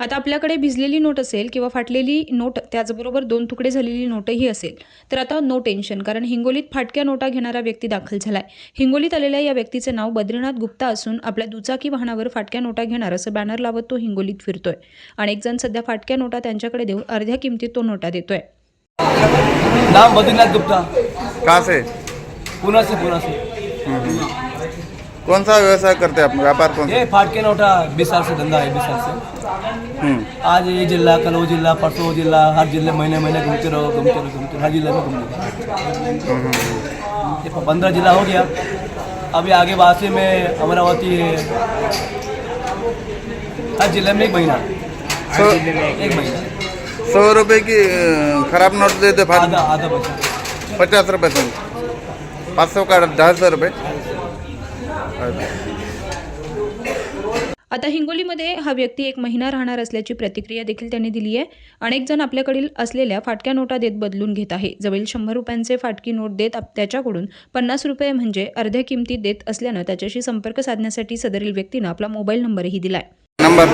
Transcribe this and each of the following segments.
आता आपल्याकडे भिजलेली नोट असेल किंवा फाटलेली नोट त्याचबरोबर 2 तुकडे झालेली नोटही असेल तर आता नो टेन्शन, कारण हिंगोलीत फाटक्या नोटा घेणारा व्यक्ती दाखल झालाय। हिंगोलीत आलेल्या या व्यक्तीचे नाव बद्रीनाथ गुप्ता असून आपल्या दुचाकी वाहनावर फाटक्या नोटा घेणार असं बॅनर लावत तो हिंगोलीत फिरतोय। अनेक जण सध्या फाटक्या नोटा त्यांच्याकडे देऊन अर्ध्या किमतीत तो नोटा देतोय। नाम बद्रीनाथ गुप्ता। कहाँ से? पुणे से। कौन सा व्यवसाय करते हैं आप? व्यापार कौन सा? ये फाटके नोटा 20 साल से धंधा है, 20 साल से। आज ये जिला, कल वो जिला, परसों वो जिला, हर जिले महीने महीने घूमते रहो, हर जिले में घूमते। ये 15 जिला हो गया। अभी आगे वासी में अमरावती है, हर जिले में एक महीना, एक महीना। 100 रुपए की खराब नोट देते आधा आधा बचा। 50 रुपये से 500 का 150 रुपये। आता हिंगोलीमध्ये हा व्यक्ती 1 महिना राहणार असल्याची प्रतिक्रिया देखील त्यांनी दिली आहे। अनेक जण आपल्याकडील असलेल्या फाटक्या नोटा देत बदलून घेत आहे। जवळ 100 रुपयांचे फाटकी नोट देत त्याच्याकडून 50 रुपये म्हणजे अर्ध्या किमतीत देत असल्यानं त्याच्याशी संपर्क साधण्यासाठी सदरील व्यक्तीनं आपला मोबाईल नंबरही दिलाय। नंबर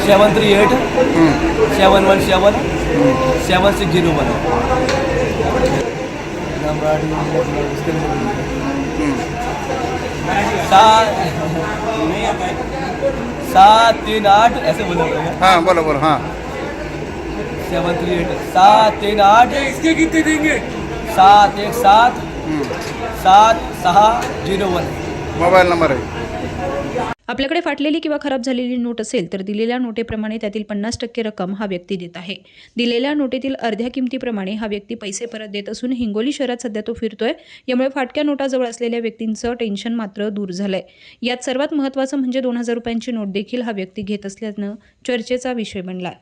738 717 7601। सात 3 8 ऐसे बोलो। हाँ बोलो बोलो। हाँ 738 738। इसके कितने देंगे? 717 7601 मोबाईल नंबर आहे। आपल्याकडे फाटलेली किंवा खराब झालेली नोट असेल तर दिलेल्या नोटेप्रमाणे त्यातील 50% रक्कम हा व्यक्ती देत आहे। दिलेल्या नोटेतील अर्ध्या किमतीप्रमाणे हा व्यक्ती पैसे परत देत असून हिंगोली शहरात सध्या तो फिरतोय। यामुळे फाटक्या नोटाजवळ असलेल्या व्यक्तींचं टेन्शन मात्र दूर झालंय। यात सर्वात महत्त्वाचं म्हणजे 2000 रुपयांची नोट देखील हा व्यक्ती घेत असल्यानं चर्चेचा विषय बनलाय।